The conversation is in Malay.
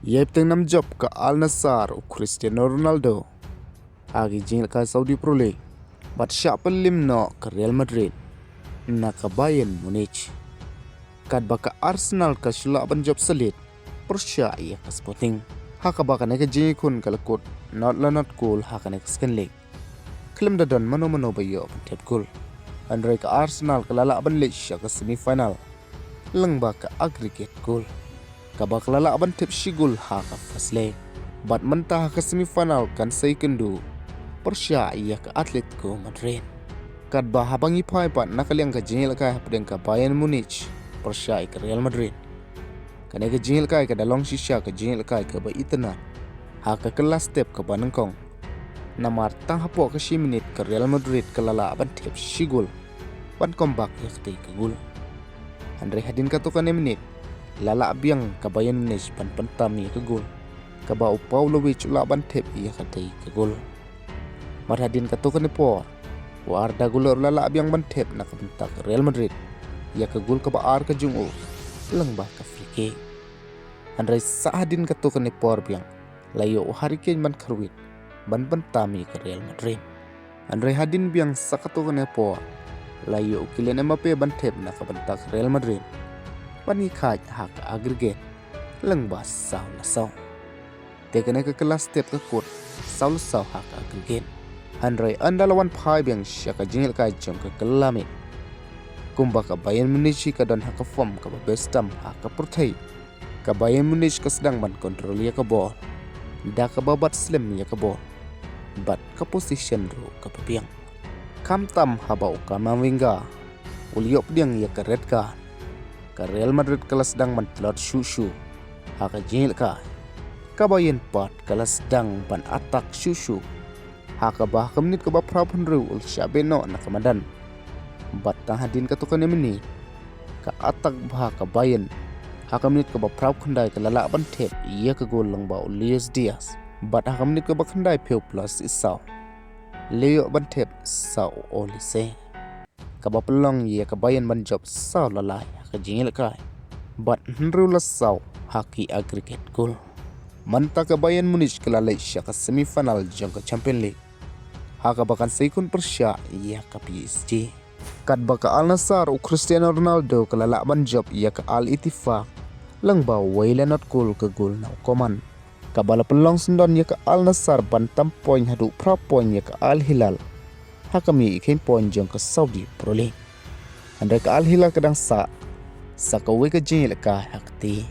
Yepteng nam job ka Alnasrr Cristiano Ronaldo. Agi jingil ka Saudi Pro League. Bat siapa Liem no ke Real Madrid. Haka Bayern Munich. Kad baka Arsenal ka shula ban job selit. Persya iya ka Sporting. Haka baka neka jingil kun kalakut. Not cool haka neka second league. Klaim dadan mano bayo tep cool. Andre ka Arsenal ka lala ban league ka semifinal. Lang baka aggregate goal. Kabak lala ban tep shigul haka first leg. Bat mentah ke semifinal kan second do. Persya iya ke Atletico Madrid. Kad bah habangi pai pat nakaliang ka jingil ka pedeng ka Bayern Munich. Persya ke Real Madrid. Kane ka jingil ka dalong sisya ka jingil ka ba itana. Haka kelas step ke Banengkong. Namar tang hapo ke si minit ke Real Madrid ke lala ban tep shigul. Ban comeback yakti ke gol. Andre hadin ka to kan minit. Lala biang ka Bayern Munich ban pentam ya ke gol. Ka ba Paulovic laban tep ya katai ke gol. Marhadin ka to kan por. Warda gol lala biang ban tep nak bentak Real Madrid. Ya ke gol ka ba ar ka jungo. Lang ba ka free kick. Andre sahadin ka to kan por biang. Layo Hurricane ban kerwit. Ban pentam ya ke Real Madrid. Andre hadin biang sakato kan por. Layo Kylian Mbappe ban tep nak bentak Real Madrid. Bani kaj hak aggregate lang bas saw na saw. Teka na kelas step ke kut saw hak aggregate. Handray andalawan pai biang siya ka jingil ka jom ke kelamit. Kumba ka Bayern Munich ka dan hak form ka bestam hak pertai. Ka Bayern Munich ka sedang ban kontrol ya ka ball. Da ka babat slim ya ka ball. Bat ka position ro ka piang. Kam tam habau ka mawingga. Uliop diang ya ka red card. Ka Real Madrid kelas sedang mentelot shushu. Haka jingil ka. Ka Bayern pat kelas sedang ban atak shushu. Haka bah ke menit ke bah prapun ru ul syabeno nak kemadan. Bat tang hadin ka tukan meni. Ka atak bah ka Bayern. Haka menit ke bah prap kendai ke lalak ban tep. Ia ke gol lang ba Luis Diaz. Bat haka menit ke bah kendai peu plus isau. Leo ban tep sau olise. Ka bah pelong ia ke Bayern ban job sau lalai. Jingil kai bat nrula saw haki aggregate goal manta ka Bayern Munich kelalai sya ka semifinal jang ka Champions League haka bakan sekun persya ya ka PSG kad baka Alnasrr Cristiano Ronaldo kelala ban job ya ka Al Ittifaq lang ba waila not goal ke goal na koman kabala pelong sendon ya ka Alnasrr ban tam point hadu pra point ya ka Al Hilal haka mi ikin point jang ka Saudi Pro League anda ka Al Hilal kadang sa Sakawi ka jingil ka hakti.